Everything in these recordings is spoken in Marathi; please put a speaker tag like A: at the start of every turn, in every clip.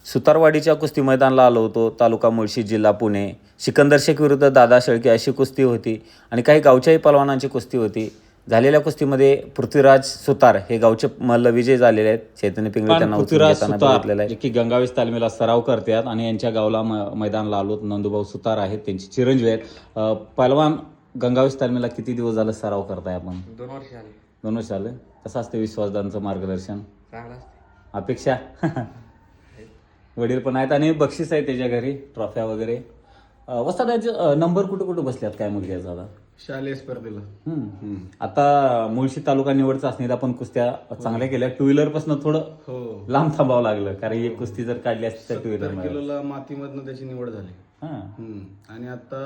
A: सुतारवाडीच्या कुस्ती मैदानाला आलो होतो. तालुका मुळशी, जिल्हा पुणे. सिकंदर शेख विरुद्ध दादा शेळके अशी कुस्ती होती आणि काही गावच्याही पलवानांची कुस्ती होती. झालेल्या कुस्तीमध्ये पृथ्वीराज सुतार हे गावचे मल्ल विजय झालेले आहेत. चैतन्य पिंगळे त्यांना उचलून घेताना बघितलेलं आहे, की गंगावेश तालमीला सराव करतात आणि यांच्या गावला मैदानाला आलो. नंदूभाऊ सुतार आहेत, त्यांची चिरंजीव आहेत. पलवान गंगावेश तालमीला किती दिवस झालं सराव करताय आपण?
B: 2 वर्ष झाले.
A: 2 वर्ष झालं. कसं असतं विश्वासदांचं मार्गदर्शन?
B: चांगला असते.
A: अपेक्षा वडील पण आहेत आणि बक्षीस आहे त्याच्या घरी, ट्रॉफ्या वगैरे. वस्तादाचे नंबर कुठं कुठं बसल्यात काय मुलग्याचा आता?
B: शालेय स्पर्धेला.
A: आता मुळशी तालुका निवड चाचणीला पण कुस्त्या चांगल्या केल्या. 2 व्हीलर पासून थोडं लांब थांबावं लागलं, कारण एक कुस्ती जर काढली असती तर 2 व्हीलर
B: किलोला मातीमधनं त्याची निवड झाली. आणि आता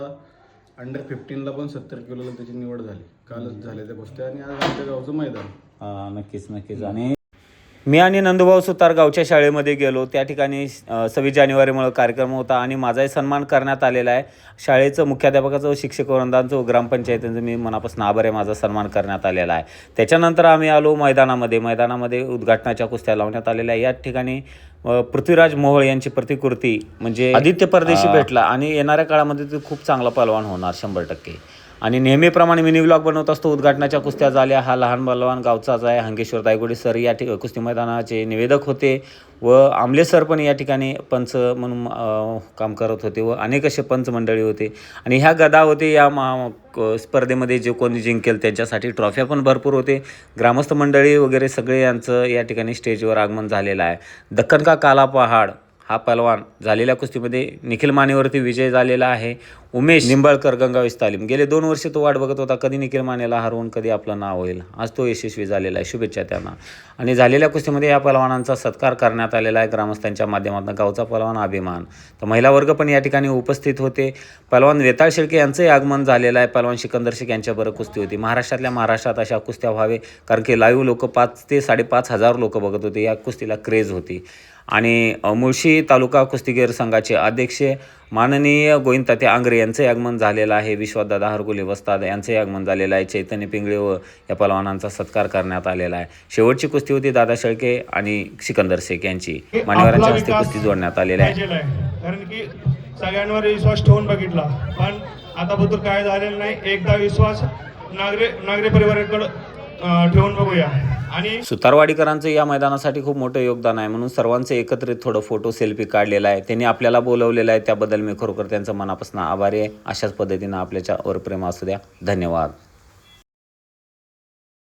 B: अंडर 15ला पण 70 किलोला त्याची निवड झाली. कालच झाल्या त्या कुस्त्या आणि आज आमच्या गावचं मैदान.
A: नक्कीच. आणि मी आणि नंदूभाऊ सुतार गावच्या शाळेमध्ये गेलो. त्या ठिकाणी 26 जानेवारीमुळे कार्यक्रम होता आणि माझाही सन्मान करण्यात आलेला आहे. शाळेचं मुख्याध्यापकाचं, शिक्षक वृंदांचं, ग्रामपंचायतीचं मी मनापासून आभार आहे. माझा सन्मान करण्यात आलेला आहे. त्याच्यानंतर आम्ही आलो मैदानामध्ये उद्घाटनाच्या कुस्त्या लावण्यात आलेल्या आहे. या ठिकाणी पृथ्वीराज मोहोळ यांची प्रतिकृती म्हणजे आदित्य परदेशी भेटला आणि येणाऱ्या काळामध्ये ते खूप चांगला पहलवान होणार 100%. आणि नेहमीप्रमाणे मिनी व्लॉग बनवत असतो. उद्घाटनाच्या कुस्त्या झाल्या. हा लहान बलवान गावचाच आहे. हंगेश्वर दायगोडे सर या कुस्ती मैदानाचे निवेदक होते व आमले सर पण या ठिकाणी पंच म्हणून काम करत होते व अनेक असे पंच मंडळी होते. आणि ह्या गदा होते. या स्पर्धेमध्ये जे कोणी जिंकेल त्यांच्यासाठी ट्रॉफ्या पण भरपूर होते. ग्रामस्थ मंडळी वगैरे सगळे यांचं या ठिकाणी स्टेजवर आगमन झालेलं आहे. दक्कन का काला पहाड हा पलवान झालेल्या कुस्तीमध्ये निखिल मानेवरती विजय झालेला आहे. उमेश निंबाळकर गंगावेश तालीम गेले 2 वर्ष तो वाट बघत होता, कधी निखिल मानेला हरवून कधी आपलं नाव होईल. आज तो यशस्वी झालेला आहे. शुभेच्छा त्यांना. आणि झालेल्या कुस्तीमध्ये या पलवानांचा सत्कार करण्यात आलेला आहे ग्रामस्थांच्या माध्यमातून. गावचा पलवान अभिमान. तर महिला वर्ग पण या ठिकाणी उपस्थित होते. पलवान वेताळ शेळके यांचंही आगमन झालेलं आहे. पलवान सिकंदर शेख यांच्याबरोबर कुस्ती होती. महाराष्ट्रात अशा कुस्त्या व्हावे, कारण की लाईव्ह लोक 5 ते 5,500 लोक बघत होते. या कुस्तीला क्रेज होती. आणि मुळशी तालुका कुस्तीगीर संघाचे अध्यक्ष माननीय गोविंदतात्या आंग्रे यांचंही आगमन झालेलं आहे. विश्वासदादा हरगुले वस्ताद यांचंही आगमन झालेलं आहे. चैतन्य पिंगळे व या पलवानांचा सत्कार करण्यात आलेला आहे. शेवटची कुस्ती होती दादा शेळके आणि सिकंदर शेख यांची. मान्यवरांच्या हस्ते कुस्ती जोडण्यात आलेली आहे.
C: कारण की सगळ्यांवर विश्वास ठेवून बघितला, पण आता बद्दल काय झालेलं नाही. एकदा विश्वास नागरे परिवाराकडे ठेवून बघूया. आणि
A: सुतारवाडीकरांचं या मैदानासाठी खूप मोठं योगदान आहे, म्हणून सर्वांचं एकत्रित थोडं फोटो सेल्फी काढलेला आहे. त्यांनी आपल्याला बोलवलेलं आहे, त्याबद्दल मी खरोखर त्यांचं मनापासून आभारी आहे. अशाच पद्धतीनं आपल्याच्यावर प्रेम असू द्या. धन्यवाद.